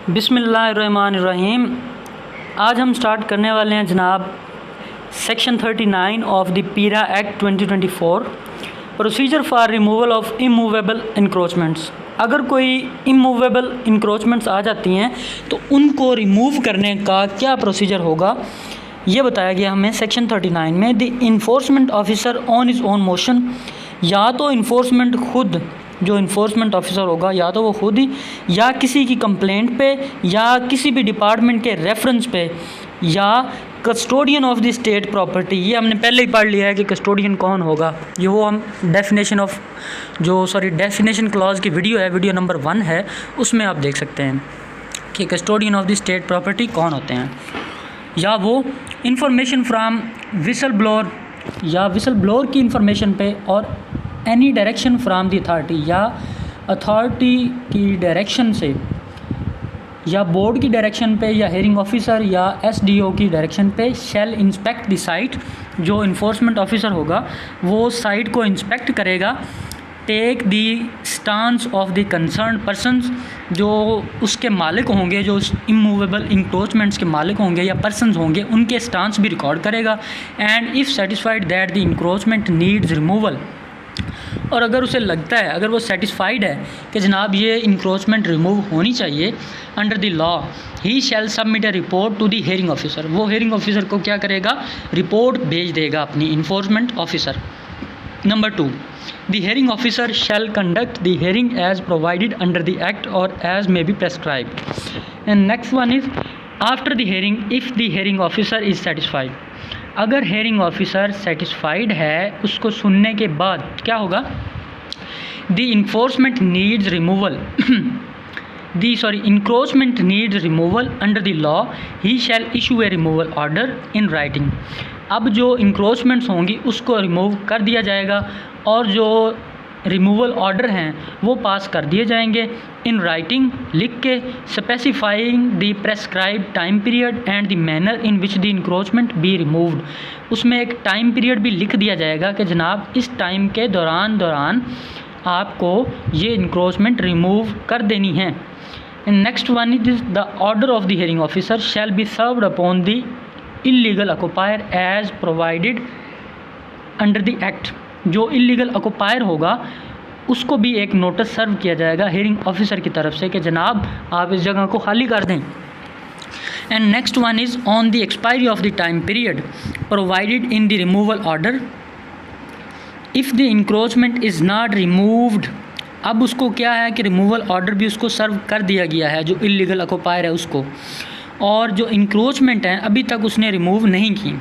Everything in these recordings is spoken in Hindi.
बिस्मिल्लाहिर्रहमानिर्रहीम। आज हम स्टार्ट करने वाले हैं जनाब सेक्शन 39 ऑफ द पीरा act 2024, procedure for removal of immovable encroachments. अगर कोई इमूवेबल इंक्रोचमेंट्स आ जाती हैं तो उनको रिमूव करने का क्या प्रोसीजर होगा, ये बताया गया हमें सेक्शन 39 में। The enforcement officer on is own motion, या तो इन्फोर्समेंट खुद जो इन्फोर्समेंट ऑफिसर होगा या तो वो खुद ही या किसी की कंप्लेंट पे या किसी भी डिपार्टमेंट के रेफरेंस पे या custodian of the state property. ये हमने पहले ही पढ़ लिया है कि कस्टोडियन कौन होगा। ये वो हम डेफिनेशन क्लॉज की वीडियो है, वीडियो नंबर 1 है, उसमें आप देख सकते हैं कि custodian of the state property कौन होते हैं। या वो इंफॉर्मेशन फ्राम विसल ब्लोअर या विसल ब्लोअर की इंफॉर्मेशन पे और any direction from the authority या अथॉरिटी की डायरेक्शन से या बोर्ड की डायरेक्शन पे या हेयरिंग ऑफिसर या एसडीओ की डायरेक्शन पे शैल इंस्पेक्ट द साइट। जो इन्फोर्समेंट ऑफिसर होगा वो साइट को इंस्पेक्ट करेगा। Take the stance of the concern persons, जो उसके मालिक होंगे, जो उस इमूवेबल इंक्रोचमेंट्स के मालिक होंगे या पर्सनस होंगे, उनके स्टांस भी रिकॉर्ड करेगा। And if satisfied that the encroachment needs removal, और अगर उसे लगता है, अगर वो सेटिस्फाइड है कि जनाब ये इंक्रोचमेंट रिमूव होनी चाहिए under the law, he shall submit a report to the hearing officer. वो हेयरिंग ऑफिसर को क्या करेगा, रिपोर्ट भेज देगा अपनी enforcement officer. Number 2, the hearing officer shall conduct the hearing as provided under the act or as may be prescribed. And next one is after the hearing if the hearing officer is satisfied. अगर हेयरिंग ऑफिसर सेटिस्फाइड है, उसको सुनने के बाद क्या होगा, the enforcement needs removal encroachment needs removal under the law, he shall issue A removal order in writing. अब जो इंक्रोचमेंट्स होंगी उसको रिमूव कर दिया जाएगा और जो रिमूवल ऑर्डर हैं वो पास कर दिए जाएंगे इन राइटिंग, लिख के, specifying the prescribe time period and the manner in which the encroachment be removed. उसमें एक टाइम पीरियड भी लिख दिया जाएगा कि जनाब इस टाइम के दौरान आपको ये इंक्रोचमेंट रिमूव कर देनी है। Next one is the order of the hearing officer shall be served upon the illegal occupier as provided under the act. जो इलीगल ऑक्यूपायर होगा उसको भी एक नोटिस सर्व किया जाएगा हेयरिंग ऑफिसर की तरफ से कि जनाब आप इस जगह को खाली कर दें। And next one is on the expiry of the time period provided in the removal order if the encroachment is not removed. अब उसको क्या है कि रिमूवल ऑर्डर भी उसको सर्व कर दिया गया है, जो इलीगल ऑक्यूपायर है उसको, और जो इंक्रोचमेंट है अभी तक उसने रिमूव नहीं की।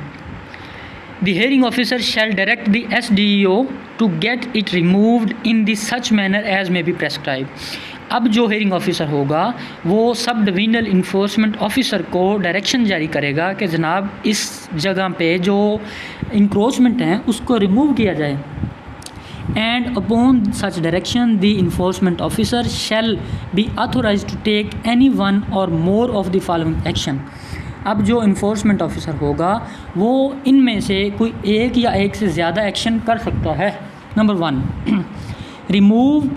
The hearing officer shall direct the SDO to get it removed in the such manner as may be prescribed। अब जो हेयरिंग ऑफिसर होगा वो सब डिविजनल इन्फोर्समेंट ऑफिसर को डायरेक्शन जारी करेगा कि जनाब इस जगह पे जो इंक्रोचमेंट हैं उसको रिमूव किया जाए। And upon such direction the enforcement officer shall be authorised to take any one or more of the following action. अब जो इन्फोर्समेंट ऑफिसर होगा वो इनमें से कोई एक या एक से ज़्यादा एक्शन कर सकता है। Number 1, remove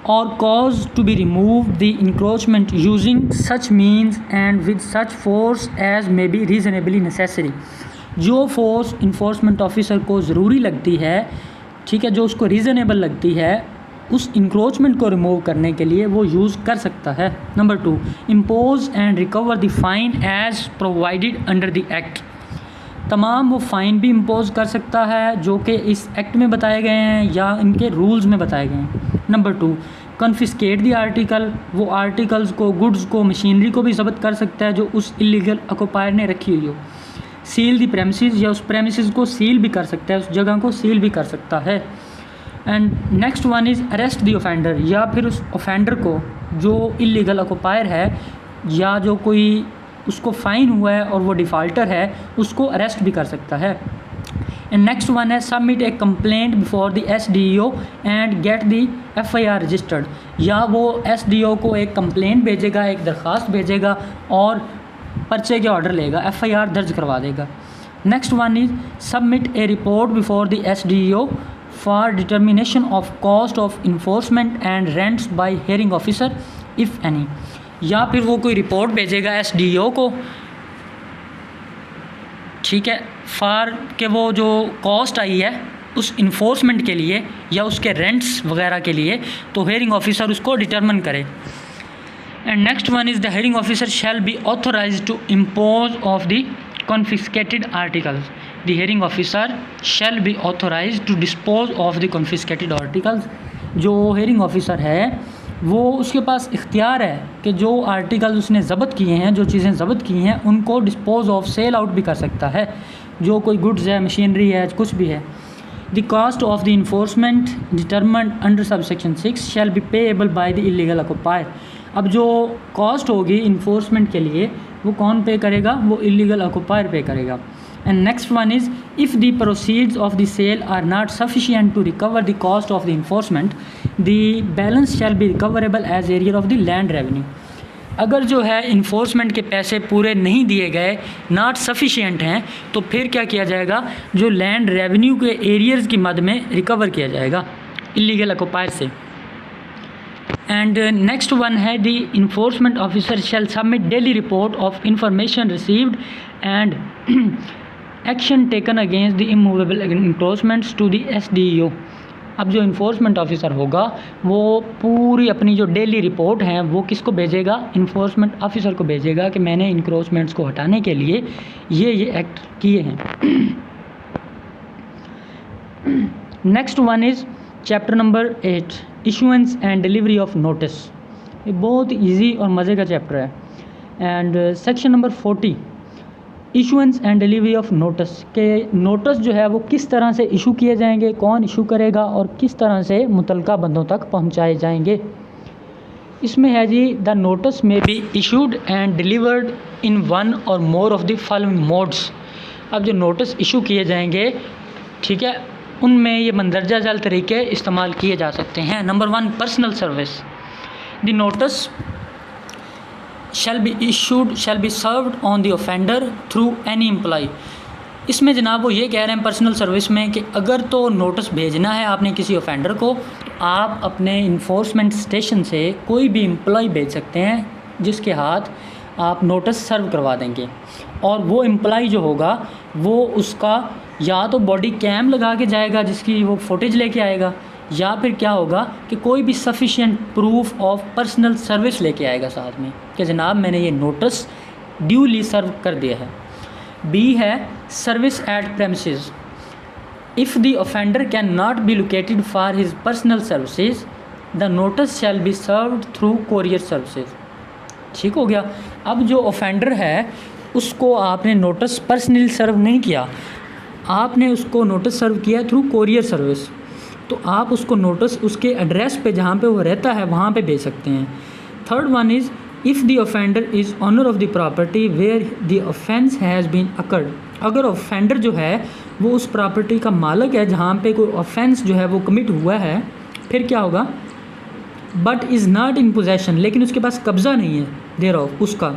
or cause to be remove the encroachment using such means and with such force as may be reasonably necessary. जो फोर्स इन्फोर्समेंट ऑफिसर को ज़रूरी लगती है, ठीक है, जो उसको रीज़नेबल लगती है, उस इंक्रोचमेंट को रिमूव करने के लिए वो यूज़ कर सकता है। Number 2, impose and recover the fine as provided under the act. तमाम वो फ़ाइन भी इम्पोज कर सकता है जो कि इस एक्ट में बताए गए हैं या इनके रूल्स में बताए गए हैं। नंबर 2, कन्फिस्केट द आर्टिकल, वो आर्टिकल्स को, गुड्स को, मशीनरी को भी ज़ब्त कर सकता है जो उस इलीगल ऑक्यूपायर ने रखी हुई हो। सील द प्रेमिसेस, या उस प्रेमिसेस को सील भी कर सकता है, उस जगह को सील भी कर सकता है। And next one is arrest the offender, या फिर उस ऑफेंडर को जो इलीगल ऑक्यूपायर है या जो कोई उसको फ़ाइन हुआ है और वो डिफ़ाल्टर है उसको अरेस्ट भी कर सकता है। एंड नेक्स्ट वन है submit A complaint before the SDO and get the FIR registered, या वो SDO को एक कंप्लेंट भेजेगा, एक दरख्वास्त भेजेगा और पर्चे के ऑर्डर लेगा, FIR दर्ज करवा देगा। Next one is submit A report before the SDO for determination of cost of enforcement and rents by hearing officer if any। या फिर वो कोई रिपोर्ट भेजेगा SDO को, ठीक है, फॉर के वो जो कॉस्ट आई है उस इन्फोर्समेंट के लिए या उसके रेंट्स वगैरह के लिए, तो हेयरिंग ऑफिसर उसको डिटरमिन करे। And next one is the hearing officer shall be authorised to impose of the confiscated articles. The hearing officer shall be authorised to dispose of the confiscated articles. जो हेयरिंग ऑफिसर है वो उसके पास इख्तियार है कि जो आर्टिकल उसने ज़ब्त किए हैं, जो चीज़ें ज़ब्त की हैं, उनको डिस्पोज ऑफ सेल आउट भी कर सकता है। जो कोई गुड्स है, मशीनरी है, कुछ भी है। The cost of the enforcement determined under subsection 6 shall be payable by the illegal occupier. अब जो कॉस्ट होगी इन्फोर्समेंट के लिए वो कौन पे करेगा? वो इलीगल ऑक्यूपायर पे करेगा। And next one is if the proceeds of the sale are not sufficient to recover the cost of the enforcement, the balance shall be recoverable as arrear of the land revenue. अगर जो है इन्फोर्समेंट के पैसे पूरे नहीं दिए गए, नॉट सफिशिएंट हैं, तो फिर क्या किया जाएगा? जो लैंड रेवेन्यू के एरियर्स की मद में रिकवर किया जाएगा इलीगल ऑक्यूपायर से। एंड नेक्स्ट वन है the enforcement officer shall submit daily report of information received and action taken against the immovable encroachments to the SDO। अब जो इन्फोर्समेंट ऑफिसर होगा वो पूरी अपनी जो डेली रिपोर्ट हैं वो किसको भेजेगा? इन्फोर्समेंट ऑफिसर को भेजेगा कि मैंने इंक्रोचमेंट्स को हटाने के लिए ये एक्ट किए हैं। Next one is chapter number 8 issuance and delivery of notice. ये बहुत इजी और मज़े का चैप्टर है। And section number 40 issuance and delivery of notice के नोटिस जो है वो किस तरह से इशू किए जाएंगे, कौन इशू करेगा और किस तरह से मुतलका बंदों तक पहुंचाए जाएंगे। इसमें है जी the notice may be issued and delivered in one or more of the following modes. अब जो नोटिस इशू किए जाएंगे, ठीक है, उनमें ये मंदरजा जाल तरीके इस्तेमाल किए जा सकते हैं। Number 1 personal service. The notice shall be served on the offender through any employee। इसमें जनाब वो ये कह रहे हैं पर्सनल सर्विस में कि अगर तो नोटिस भेजना है आपने किसी ऑफेंडर को, आप अपने इन्फोर्समेंट स्टेशन से कोई भी एम्प्लॉय भेज सकते हैं जिसके हाथ आप नोटिस सर्व करवा देंगे। और वो एम्प्लॉय जो होगा वो उसका या तो बॉडी कैम लगा के जाएगा जिसकी वो फुटेज लेके आएगा, या फिर क्या होगा कि कोई भी sufficient proof of personal service लेके आएगा साथ में कि जनाब मैंने ये नोटिस ड्यूली सर्व कर दिया है। बी है service eight premises. If the offender can not be located for his personal services the notice shall be served through courier services. ठीक हो गया। अब जो ऑफेंडर है उसको आपने नोटिस पर्सनली सर्व नहीं किया, आपने उसको नोटिस सर्व किया थ्रू कोरियर सर्विस, तो आप उसको नोटिस उसके एड्रेस पे जहाँ पे वो रहता है वहाँ पे भेज सकते हैं। Third one is if the offender is owner of the property where the offence has been occurred. अगर ऑफेंडर जो है वो उस प्रॉपर्टी का मालिक है जहाँ पे कोई ऑफेंस जो है वो कमिट हुआ है, फिर क्या होगा? But is not in possession, लेकिन उसके पास कब्ज़ा नहीं है देयर ऑफ उसका।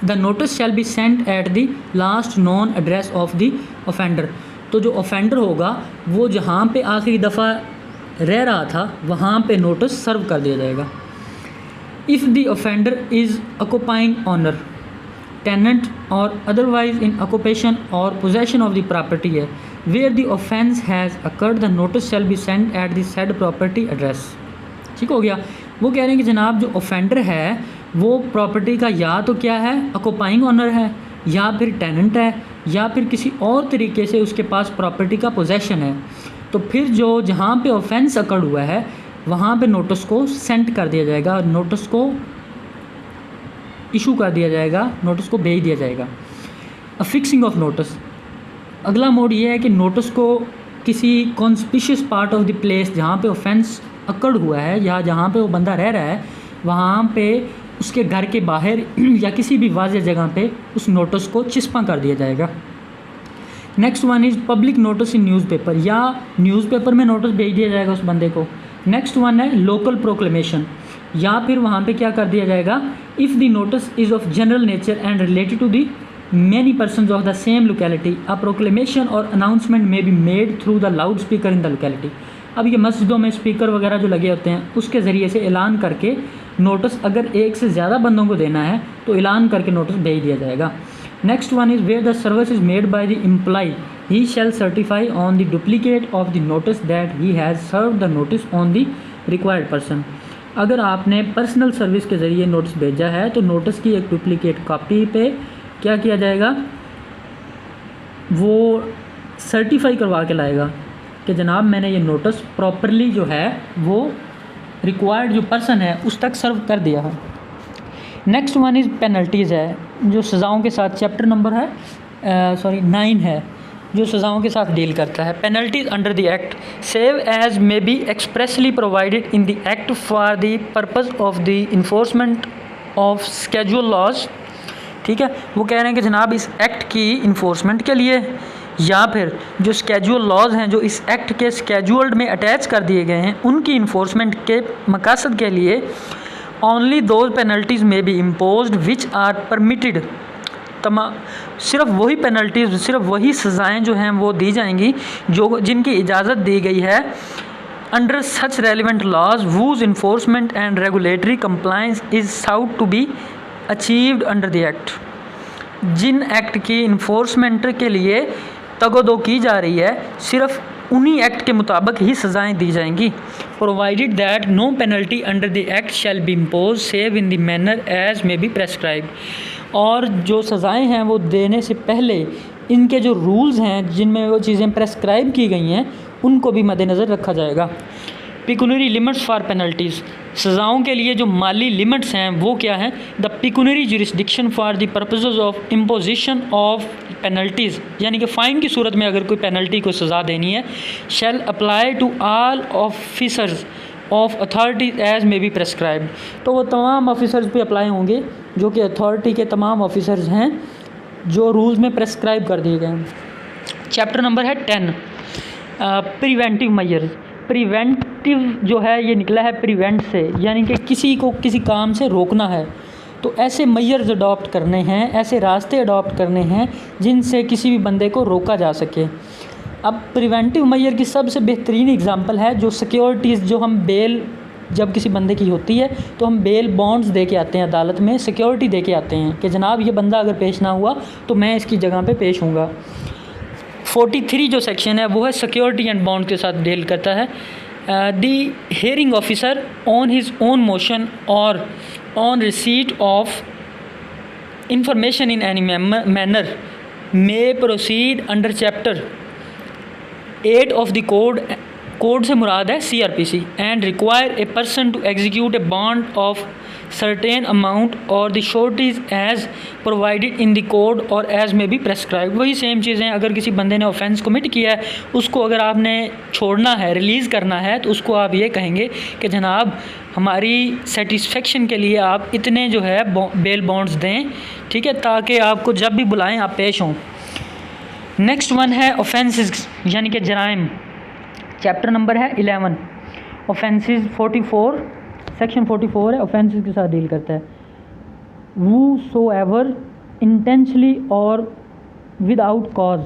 The notice shall be sent at the last non address of the offender. तो जो ऑफेंडर होगा वो जहाँ पे आखिरी दफ़ा रह रहा था वहाँ पे नोटिस सर्व कर दिया जाएगा। If the offender is occupying owner tenant or otherwise in occupation or possession of the property है where the offence has occurred the notice shall be sent at the said property address. ठीक हो गया। वो कह रहे हैं कि जनाब जो ऑफेंडर है वो प्रॉपर्टी का या तो क्या है ऑक्यूपाइंग ऑनर है, या फिर टेनेंट है, या फिर किसी और तरीके से उसके पास प्रॉपर्टी का पोजेशन है। तो फिर जो जहाँ पे ऑफेंस अकर्ड हुआ है वहाँ पे नोटिस को सेंड कर दिया जाएगा, नोटिस को इशू कर दिया जाएगा, नोटिस को भेज दिया जाएगा। अफिक्सिंग ऑफ नोटिस। अगला मोड ये है कि नोटिस को किसी conspicuous part of the place जहाँ पे ऑफेंस अकर्ड हुआ है या जहाँ पे वो बंदा रह रहा है वहाँ पे उसके घर के बाहर या किसी भी वाज़ेह जगह पे उस नोटिस को चिस्पा कर दिया जाएगा। Next one is public notice in newspaper, या न्यूज़पेपर में नोटिस भेज दिया जाएगा उस बंदे को। नेक्स्ट वन है लोकल प्रोक्लेमेशन, या फिर वहाँ पे क्या कर दिया जाएगा? If the notice is of general nature and related to the many persons of the same locality a proclamation or announcement may be made through the loudspeaker in the locality. अब ये मस्जिदों में स्पीकर वगैरह जो लगे होते हैं उसके ज़रिए से ऐलान करके नोटिस, अगर एक से ज़्यादा बंदों को देना है तो ऐलान करके नोटिस भेज दिया जाएगा। Next one is where the service is made by the employ he shall certify on the duplicate of the notice that he has serve the notice on the required person. अगर आपने पर्सनल सर्विस के ज़रिए नोटिस भेजा है तो नोटिस की एक डुप्लीकेट कॉपी पे क्या किया जाएगा, वो सर्टिफाई करवा के लाएगा कि जनाब मैंने ये नोटिस प्रॉपरली जो है वो रिक्वायर्ड जो पर्सन है उस तक सर्व कर दिया है। नेक्स्ट वन इज़ पेनल्टीज़ है, जो सज़ाओं के साथ चैप्टर नंबर है 9 है, जो सज़ाओं के साथ डील करता है। Penalties under the act save as may be expressly provided in the act for the purpose of the enforcement of schedule laws. ठीक है, वो कह रहे हैं कि जनाब इस एक्ट की इन्फोर्समेंट के लिए या फिर जो स्केड्यूल लॉज हैं जो इस एक्ट के स्केड्यूल्ड में अटैच कर दिए गए हैं उनकी इन्फोर्समेंट के मकसद के लिए only those penalties may be imposed which are permitted. सिर्फ वही पेनल्टीज़, सिर्फ वही सज़ाएँ जो हैं वो दी जाएंगी जो जिनकी इजाज़त दी गई है under such relevant laws whose enforcement and regulatory compliance is sought to be achieved under the act. जिन एक्ट की इन्फोर्समेंट के लिए तगोदो की जा रही है सिर्फ उन्हीं एक्ट के मुताबिक ही सज़ाएं दी जाएंगी। Provided that no penalty under the act shall be impose save in the manner as may be prescribe. और जो सज़ाएं हैं वो देने से पहले इनके जो रूल्स हैं जिनमें वो चीज़ें प्रेस्क्राइब की गई हैं उनको भी मद्देनज़र रखा जाएगा। पिकुनरी लिमिट्स फॉर पेनल्टीज़, सज़ाओं के लिए जो माली लिमिट्स हैं वो क्या हैं। The pecuniary jurisdiction for the purposes of imposition of penalties, यानी कि फ़ाइन की सूरत में अगर कोई पेनल्टी को सज़ा देनी है, shall apply to all officers of authority as may be prescribe. तो वो तमाम ऑफिसर्स पे अप्लाई होंगे जो कि अथॉरिटी के तमाम ऑफिसर्स हैं जो रूल्स में प्रेस्क्राइब कर दिए गए हैं। चैप्टर नंबर है 10 प्रिवेंटिव मेजर्स। प्रिवेंटिव जो है ये निकला है प्रिवेंट से, यानी कि किसी को किसी काम से रोकना है तो ऐसे मेजर्स अडॉप्ट करने हैं, ऐसे रास्ते अडॉप्ट करने हैं जिनसे किसी भी बंदे को रोका जा सके। अब प्रिवेंटिव मेजर की सबसे बेहतरीन एग्जांपल है जो सिक्योरिटीज़, जो हम बेल जब किसी बंदे की होती है तो हम बेल बॉन्ड्स दे के आते हैं अदालत में, सिक्योरिटी दे के आते हैं कि जनाब ये बंदा अगर पेश ना हुआ तो मैं इसकी जगह पे पेश हूँगा। 43 जो सेक्शन है वो है सिक्योरिटी एंड बॉन्ड के साथ डील करता है। The hearing officer on his own motion or on receipt of information in any manner may proceed under chapter 8 of the code से मुराद है CRPC and require a person to execute a bond of certain amount or the sureties as provided in the code or as may be prescribe. वही सेम चीज़ें, अगर किसी बंदे ने ऑफेंस कमिट किया है उसको अगर आपने छोड़ना है, रिलीज़ करना है, तो उसको आप ये कहेंगे कि जनाब हमारी सेटिस्फेक्शन के लिए आप इतने जो है बेल बॉन्ड्स दें, ठीक है, ताकि आपको जब भी बुलाएं आप पेश हों। नेक्स्ट वन है ऑफेंसेस यानी कि जराइम। चैप्टर नंबर है 11 ऑफेंसेस। 44 सेक्शन 44 है, ऑफेंसेस के साथ डील करता है। वू सो एवर इंटेंशनली और विदाउट कॉज,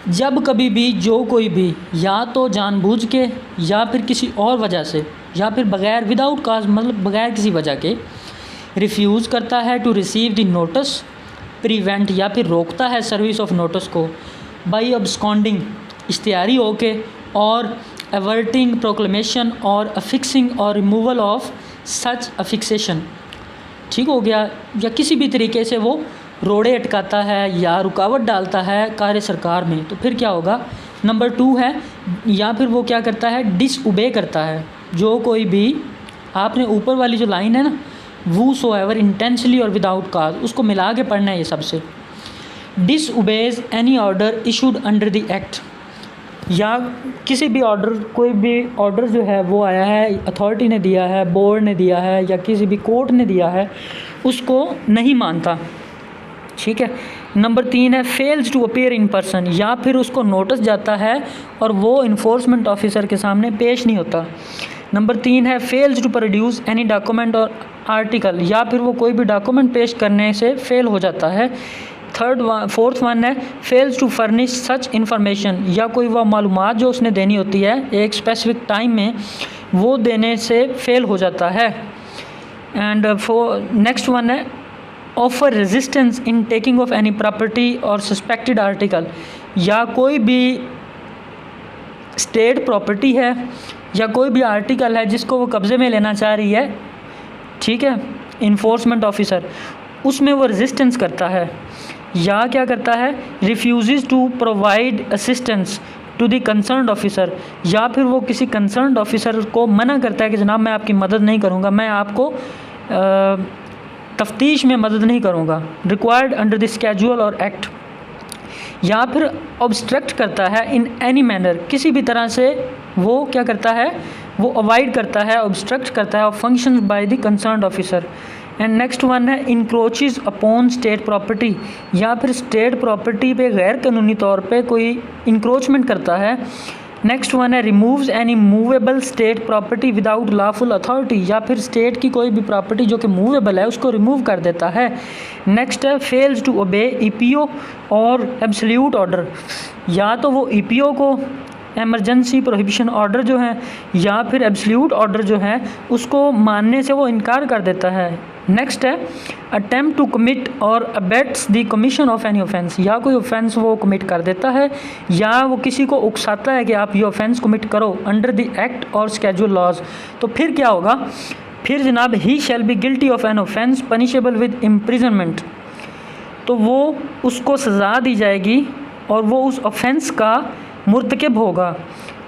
जब कभी भी जो कोई भी या तो जानबूझ के या फिर किसी और वजह से या फिर बग़ैर विदाउट कॉज मतलब बग़ैर किसी वजह के रिफ्यूज़ करता है to receive the notice, prevent या फिर रोकता है सर्विस ऑफ नोटिस को बाई अब्सकॉन्डिंग इश्तियारी होके और एवर्टिंग प्रोक्लेमेशन और अफिक्सिंग और रिमूवल ऑफ सच अफिक्सेशन, ठीक हो गया, या किसी भी तरीके से वो रोड़े अटकाता है या रुकावट डालता है कार्य सरकार में, तो फिर क्या होगा। नंबर 2 है, या फिर वो क्या करता है, डिसओबे करता है। जो कोई भी, आपने ऊपर वाली जो लाइन है ना, वू सो एवर इंटेंशनली और विदाउट काज, उसको मिला के पढ़ना है ये सबसे। डिसओबेज any order issued under the act, या किसी भी ऑर्डर, कोई भी ऑर्डर जो है वो आया है, अथॉरिटी ने दिया है, बोर्ड ने दिया है या किसी भी कोर्ट ने दिया है, उसको नहीं मानता, ठीक है। नंबर 3 है fails to appear in person, या फिर उसको नोटिस जाता है और वो इन्फोर्समेंट ऑफिसर के सामने पेश नहीं होता। नंबर 3 है fails to produce any document or article, या फिर वो कोई भी डॉक्यूमेंट पेश करने से फेल हो जाता है। फोर्थ वन है fails to furnish such information, या कोई वह मालूमात जो उसने देनी होती है एक स्पेसिफिक टाइम में वो देने से फेल हो जाता है। एंड नेक्स्ट वन है offer resistance in taking of any property और सस्पेक्टेड आर्टिकल, या कोई भी स्टेट प्रॉपर्टी है या कोई भी आर्टिकल है जिसको वो कब्ज़े में लेना चाह रही है, ठीक है, इन्फोर्समेंट ऑफिसर, उसमें वो रेजिस्टेंस करता है या क्या करता है, refuse to provide assistance to the concerned officer, या फिर वो किसी कंसर्न्ड ऑफिसर को मना करता है कि जनाब मैं आपकी मदद नहीं करूँगा, मैं आपको तफ्तीश में मदद नहीं करूँगा, रिक्वायर्ड अंडर द स्केड्यूल और एक्ट, या फिर ऑब्स्ट्रक्ट करता है इन एनी मैनर, किसी भी तरह से वो क्या करता है, वो अवॉइड करता है, ऑब्स्ट्रक्ट करता है function by the concerned officer. And next one है इंक्रोचेज अपॉन स्टेट प्रॉपर्टी, या फिर स्टेट प्रॉपर्टी पे गैर कानूनी तौर पे कोई इंक्रोचमेंट करता है। नेक्स्ट वन है removes any movable state property without lawful authority, या फिर स्टेट की कोई भी प्रॉपर्टी जो कि मूवेबल है उसको रिमूव कर देता है। नेक्स्ट है फेल्स टू ओबे ईपीओ और एब्सोल्यूट ऑर्डर, या तो वो ईपीओ को एमरजेंसी प्रोहिबिशन ऑर्डर जो है या फिर एब्सोल्यूट ऑर्डर जो है उसको मानने से वो इनकार कर देता है। नेक्स्ट है अटेम्प्ट टू कमिट और abets the commission of any offence, या कोई ऑफेंस वो कमिट कर देता है या वो किसी को उकसाता है कि आप ये ऑफेंस कमिट करो under the act or schedule laws, तो फिर क्या होगा, फिर जनाब he shall be guilty of an offence punishable with imprisonment, तो वो उसको सज़ा दी जाएगी और वो उस ऑफेंस का मुर्तकब होगा,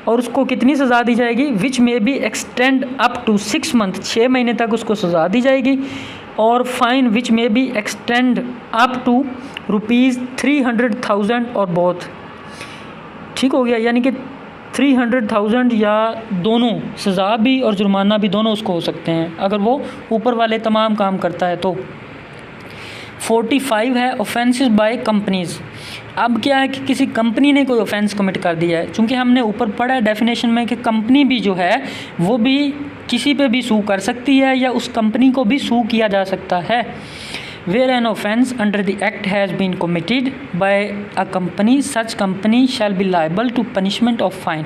और उसको कितनी सज़ा दी जाएगी, which may be extend up to 6 month, 6 महीने तक उसको सज़ा दी जाएगी, और fine which may be extend up to ₹300,000 और बोथ, ठीक हो गया, यानी कि 300,000 या दोनों सज़ा भी और जुर्माना भी दोनों उसको हो सकते हैं अगर वो ऊपर वाले तमाम काम करता है तो। 45 है ऑफेंसेस बाय कंपनीज़। अब क्या है कि किसी कंपनी ने कोई ऑफेंस कमिट कर दिया है, चूँकि हमने ऊपर पढ़ा है डेफिनेशन में कि कंपनी भी जो है वो भी किसी पे भी सू कर सकती है या उस कंपनी को भी सू किया जा सकता है। Where an offence under the act has been committed by a company such company shall be liable to punishment of fine.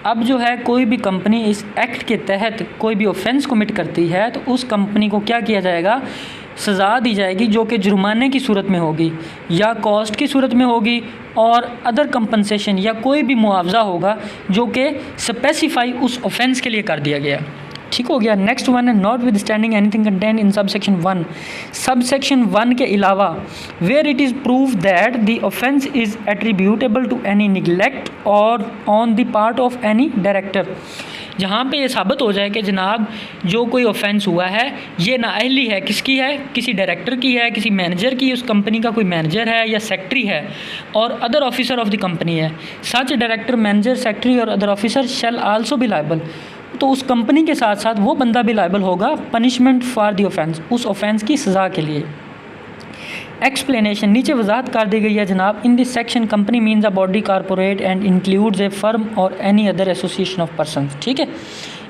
अब जो है कोई भी कंपनी इस एक्ट के तहत कोई भी ऑफेंस कमिट करती है तो उस कंपनी को क्या किया जाएगा, सज़ा दी जाएगी जो कि जुर्माने की सूरत में होगी या कॉस्ट की सूरत में होगी और अदर कंपनसेशन या कोई भी मुआवजा होगा जो कि स्पेसिफाई उस ऑफेंस के लिए कर दिया गया, ठीक हो गया। नेक्स्ट वन है notwithstanding anything contain in subsection 1, subsection 1 के अलावा where it is prove that the offence is attributable to any neglect or on the part of any director, जहाँ पे ये साबित हो जाए कि जनाब जो कोई ऑफेंस हुआ है ये नाअहली है, किसकी है, किसी डायरेक्टर की है, किसी मैनेजर की, उस कंपनी का कोई मैनेजर है या सेक्रेटरी है और other officer of the company है, सच डायरेक्टर मैनेजर सेक्रेटरी और other officer shall also be liable, तो उस कंपनी के साथ साथ वो बंदा भी लायबल होगा पनिशमेंट फॉर द ऑफेंस, उस ऑफेंस की सज़ा के लिए। एक्सप्लेनेशन नीचे वजाहत कर दी गई है जनाब, in this section company means a body corporate and includes a firm or any other association of persons, ठीक है,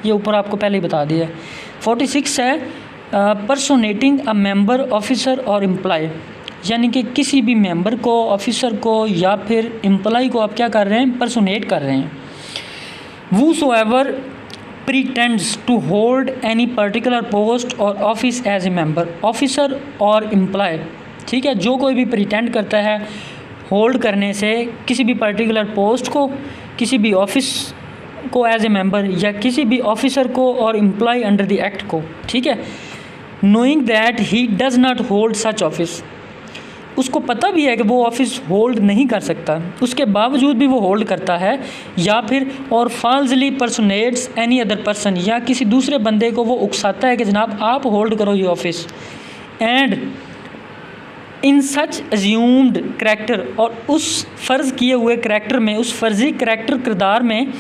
ये ऊपर आपको पहले ही बता दिया। 46 है पर्सोनेटिंग अ मेंबर ऑफिसर और एम्प्लॉय, यानी कि किसी भी मेंबर को, ऑफिसर को या फिर एम्प्लॉय को आप क्या कर रहे हैं, पर्सोनेट कर रहे हैं। whosoever pretends to hold any particular post or office as a member, officer और एम्प्लॉय, ठीक है, जो कोई भी प्रिटेंड करता है होल्ड करने से किसी भी पर्टिकुलर पोस्ट को, किसी भी ऑफिस को एज ए मेंबर या किसी भी ऑफिसर को और एम्प्लॉय अंडर द एक्ट को, ठीक है, knowing that he does not hold such office, उसको पता भी है कि वो ऑफिस होल्ड नहीं कर सकता, उसके बावजूद भी वो होल्ड करता है, या फिर और फॉल्सली पर्सोनेट्स एनी अदर पर्सन, या किसी दूसरे बंदे को वो उकसाता है कि जनाब आप होल्ड करो ये office, and in such assumed character, और उस फ़र्ज़ किए हुए करैक्टर में, उस फर्जी करैक्टर किरदार में,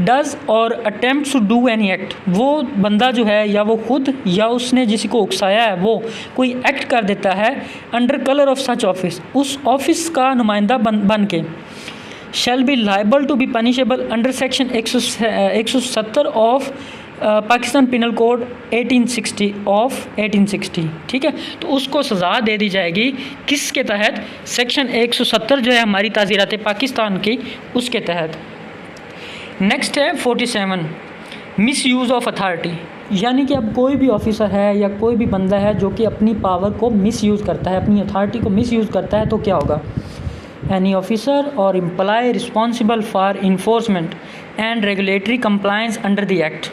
डज़ और attempt to do any act, वो बंदा जो है या वो खुद या उसने जिसी को उकसाया है वो कोई एक्ट कर देता है under colour of such office, उस ऑफिस का नुमाइंदा बन के, shall be liable to be punishable under section 170 of Pakistan penal code 1860 ठीक है। तो उसको सज़ा दे दी जाएगी किसके तहत? सेक्शन 170 जो है हमारी ताज़ीरात पाकिस्तान की, उसके तहत। नेक्स्ट है 47 मिस यूज़ ऑफ अथॉरिटी, यानी कि अब कोई भी ऑफिसर है या कोई भी बंदा है जो कि अपनी पावर को मिस यूज़ करता है, अपनी अथॉरिटी को मिस यूज़ करता है, तो क्या होगा? एनी ऑफिसर और employ responsible for enforcement and regulatory compliance under the act,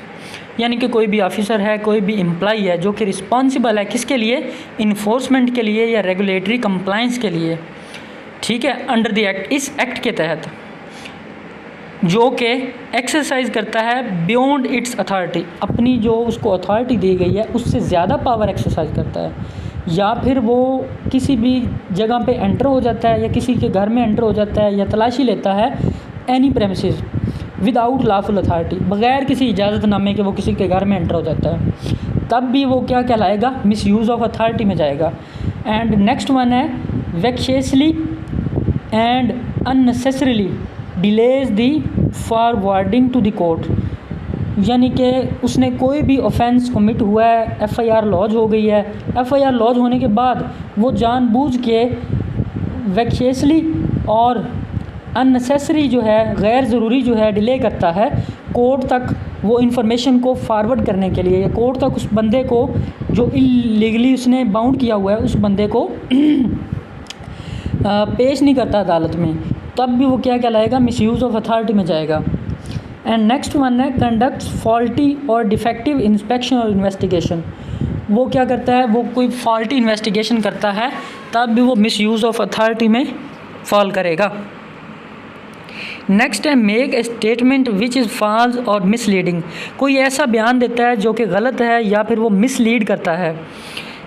यानी कि कोई भी ऑफिसर है, कोई भी एम्प्लॉय है जो कि रिस्पॉन्सिबल है किसके लिए? इन्फोर्समेंट के लिए या रेगुलेटरी कंप्लायंस के लिए, ठीक है, अंडर द एक्ट, इस एक्ट के तहत, जो कि एक्सरसाइज करता है बियॉन्ड इट्स अथॉरिटी, अपनी जो उसको अथॉरिटी दी गई है उससे ज़्यादा पावर एक्सरसाइज करता है, या फिर वो किसी भी जगह पे एंटर हो जाता है या किसी के घर में एंटर हो जाता है या तलाशी लेता है any premises without lawful authority, बग़ैर किसी इजाज़तनामे के वो किसी के घर में एंटर हो जाता है, तब भी वो क्या कहलाएगा? मिस यूज़ ऑफ अथॉरिटी में जाएगा। एंड नेक्स्ट वन है vexatiously and unnecessarily delays the forwarding to the court, यानी कि उसने कोई भी ऑफेंस कमिट हुआ है, एफआईआर लॉज हो गई है, एफआईआर लॉज होने के बाद वो जानबूझ के वेक्शियसली और अननेसेसरी जो है, गैर ज़रूरी जो है, डिले करता है कोर्ट तक वो इन्फॉर्मेशन को फॉरवर्ड करने के लिए, या कोर्ट तक उस बंदे को जो इलीगली उसने बाउंड किया हुआ है उस बंदे को पेश नहीं करता अदालत में, तब भी वो क्या कहलाएगा? मिस यूज़ ऑफ अथॉरिटी में जाएगा। एंड नेक्स्ट वन है कंडक्ट फॉल्टी और डिफेक्टिव इंस्पेक्शन और इन्वेस्टिगेशन, वो क्या करता है? वो कोई फॉल्टी इन्वेस्टिगेशन करता है, तब भी वो मिस यूज़ ऑफ अथॉरिटी में फॉल करेगा। नेक्स्ट है make a statement which is false और मिसलीडिंग, कोई ऐसा बयान देता है जो कि गलत है या फिर वो मिसलीड करता है।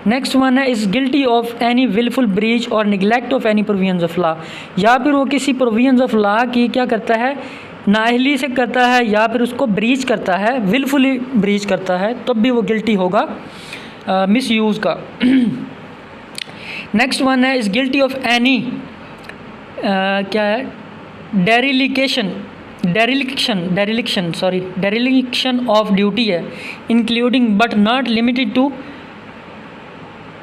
नेक्स्ट वन है is guilty of any wilful breach or neglect of any provisions of law, या फिर वो किसी प्रोविजंस ऑफ लॉ की क्या करता है? नाअहली से करता है या फिर उसको ब्रीच करता है, विलफुली ब्रीच करता है, तब भी वो गिल्टी होगा मिस यूज़ का। नेक्स्ट वन है इज़ गिल्टी ऑफ एनी क्या है? डेरिलिक्शन ऑफ ड्यूटी है, including but not limited to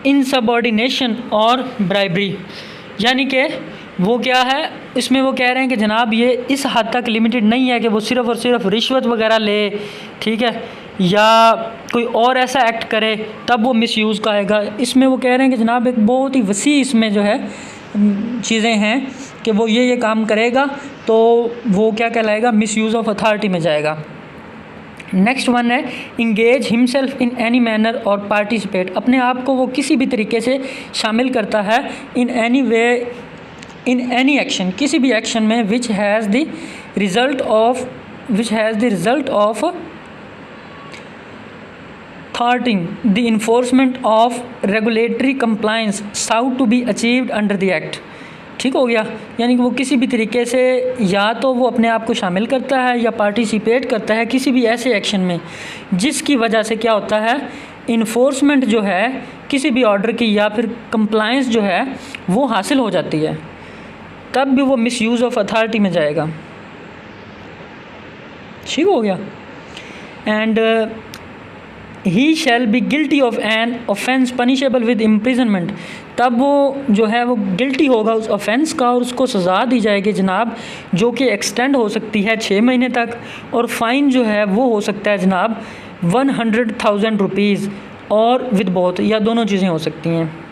insubordination और ब्राइबरी, यानी कि वो क्या है? इसमें वो कह रहे हैं कि जनाब ये इस हद तक लिमिटेड नहीं है कि वो सिर्फ़ और सिर्फ रिश्वत वगैरह ले, ठीक है, या कोई और ऐसा एक्ट करे तब वो मिस यूज़ का आएगा। इसमें वो कह रहे हैं कि जनाब एक बहुत ही वसी इसमें जो है चीज़ें हैं कि वो ये काम करेगा तो वो क्या कहलाएगा? मिस यूज़ ऑफ अथॉरिटी में जाएगा। नेक्स्ट वन है engage himself in any manner और पार्टिसिपेट, अपने आप को वो किसी भी तरीके से शामिल करता है in any way in any action, किसी भी एक्शन में which has the result of thwarting the enforcement of regulatory compliance sought to be achieved under the act, ठीक हो गया। यानी कि वो किसी भी तरीके से या तो वो अपने आप को शामिल करता है या पार्टिसिपेट करता है किसी भी ऐसे एक्शन में जिसकी वजह से क्या होता है? इन्फोर्समेंट जो है किसी भी ऑर्डर की या फिर कंप्लायंस जो है वो हासिल हो जाती है, तब भी वो मिस यूज़ ऑफ अथॉरिटी में जाएगा, ठीक हो गया। And he shall be guilty of an offence punishable with imprisonment, तब वो जो है वो गिल्टी होगा उस ऑफेंस का और उसको सज़ा दी जाएगी जनाब, जो कि एक्सटेंड हो सकती है 6 महीने तक, और फ़ाइन जो है वो हो सकता है जनाब 100,000 रुपीज़ और विद बोथ, या दोनों चीज़ें हो सकती हैं।